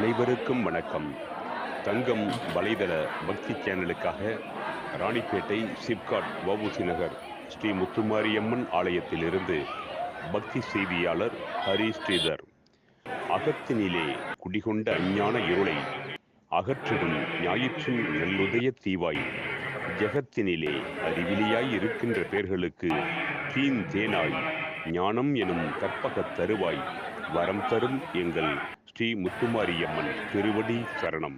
அனைவருக்கும் வணக்கம். தங்கம் வலைதள பக்தி சேனலுக்காக ராணிப்பேட்டை சிப்காட் வஉசி நகர் ஸ்ரீ முத்துமாரியம்மன் ஆலயத்திலிருந்து பக்தி செய்தியாளர் ஹரி ஸ்ரீதர். அகத்தினிலே குடிகொண்ட அஞ்ஞான இருளை அகற்றிடும் ஞாயிற்றின் நல்லுதய தீவாய், ஜெகத்தினிலே அறிவிலியாய் இருக்கின்ற பேர்களுக்கு தீன் தேனாய், ஞானம் எனும் கற்பகத் தருவாய், வரம் தரும் எங்கள் ஸ்ரீ முத்துமாரியம்மன் திருவடி சரணம்.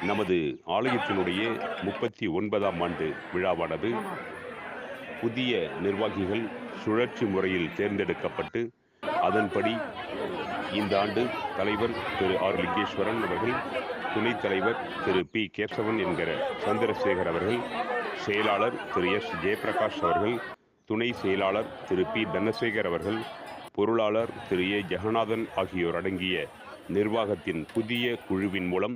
நமது ஆலயத்தினுடைய 39ஆம் ஆண்டு விழாவானது புதிய நிர்வாகிகள் சுழற்சி முறையில் தேர்ந்தெடுக்கப்பட்டு, அதன்படி இந்த ஆண்டு தலைவர் திரு ஆர் லிங்கேஸ்வரன் அவர்கள், துணைத் தலைவர் திரு பி கேசவன் என்கிற சந்திரசேகர் அவர்கள், செயலாளர் திரு எஸ் ஜெயபிரகாஷ் அவர்கள், துணை செயலாளர் திரு பி தனசேகர் அவர்கள், பொருளாளர் திரு ஏ ஜெகநாதன் ஆகியோர் அடங்கிய நிர்வாகத்தின் புதிய குழுவின் மூலம்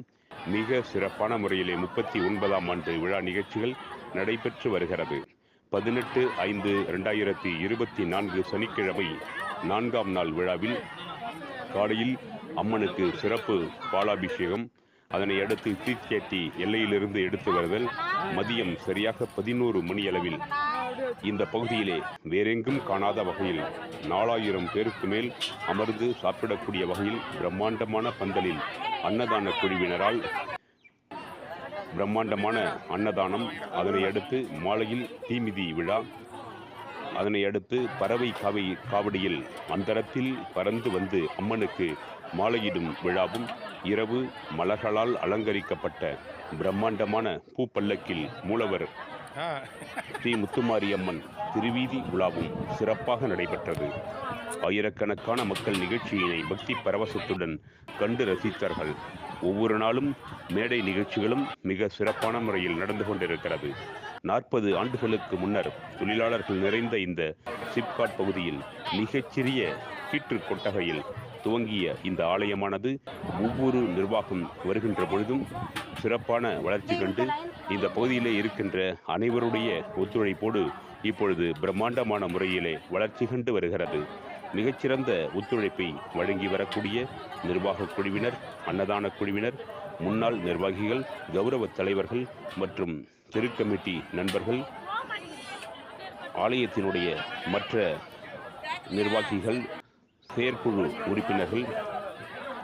மிக சிறப்பான முறையிலே 39ஆம் ஆண்டு விழா நிகழ்ச்சிகள் நடைபெற்று வருகிறது. 18/5/2024 சனிக்கிழமை 4ஆம் நாள் விழாவில் காலையில் அம்மனுக்கு சிறப்பு பாலாபிஷேகம், அதனை அடுத்து தீச்சேட்டி எல்லையிலிருந்து எடுத்து வருதல், மதியம் சரியாக 11 மணியளவில் இந்த பகுதியிலே வேறெங்கும் காணாத வகையில் 4000 பேருக்கு மேல் அமர்ந்து சாப்பிடக்கூடிய வகையில் பிரம்மாண்டமான பந்தலில் அன்னதான குழுவினரால் பிரம்மாண்டமான அன்னதானம், அதனை அடுத்து மாலையில் தீமிதி விழா, அதனை அடுத்து பறவை காவடியில் அந்தரத்தில் பறந்து வந்து அம்மனுக்கு மாலையிடும் விழாவும், இரவு மலர்களால் அலங்கரிக்கப்பட்ட பிரம்மாண்டமான பூப்பல்லக்கில் மூலவர் ஸ்ரீ முத்துமாரியம்மன் திருவீதி விழாவும் சிறப்பாக நடைபெற்றது. ஆயிரக்கணக்கான மக்கள் நிகழ்ச்சியினை பக்தி பரவசத்துடன் கண்டு ரசித்தார்கள். ஒவ்வொரு நாளும் மேடை நிகழ்ச்சிகளும் மிக சிறப்பான முறையில் நடந்து கொண்டிருக்கிறது. 40 ஆண்டுகளுக்கு முன்னர் தொழிலாளர்கள் நிறைந்த இந்த சிப்காட் பகுதியில் மிகச்சிறிய கீற்று கொட்டகையில் துவங்கிய இந்த ஆலயமானது ஒவ்வொரு நிர்வாகம் வருகின்ற பொழுதும் சிறப்பான வளர்ச்சி கண்டு, இந்த பகுதியிலே இருக்கின்ற அனைவருடைய ஒத்துழைப்போடு இப்பொழுது பிரம்மாண்டமான முறையிலே வளர்ச்சி கண்டு வருகிறது. மிகச்சிறந்த ஒத்துழைப்பை வழங்கி வரக்கூடிய நிர்வாக குழுவினர், அன்னதான குழுவினர், முன்னாள் நிர்வாகிகள், கௌரவ தலைவர்கள் மற்றும் திருக்கமிட்டி நண்பர்கள், ஆலயத்தினுடைய மற்ற நிர்வாகிகள், செயற்குழு உறுப்பினர்கள்,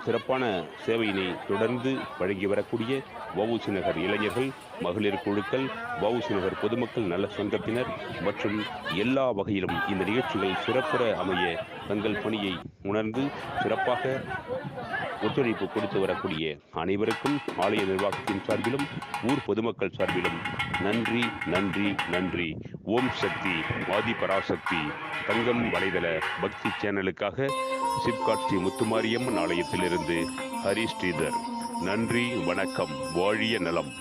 சிறப்பான சேவையினை தொடர்ந்து வழங்கி வரக்கூடிய வஉசி நகர் இளைஞர்கள், மகளிர் குழுக்கள், வஉசி நகர் பொதுமக்கள் நல சங்கத்தினர் மற்றும் எல்லா வகையிலும் இந்த நிகழ்ச்சிகள் சிறப்புற அமைய தங்கள் பணியை உணர்ந்து சிறப்பாக ஒத்துழைப்பு கொடுத்து வரக்கூடிய அனைவருக்கும் ஆலய நிர்வாகத்தின் சார்பிலும் ஊர் பொதுமக்கள் சார்பிலும் நன்றி நன்றி நன்றி. ஓம் சக்தி ஆதிபராசக்தி. தங்கம் வலைதள பக்தி சேனலுக்காக சிப்காட் ஸ்ரீ முத்துமாரியம்மன் ஆலயத்திலிருந்து ஹரி ஸ்ரீதர். நன்றி, வணக்கம், வாழிய நலம்.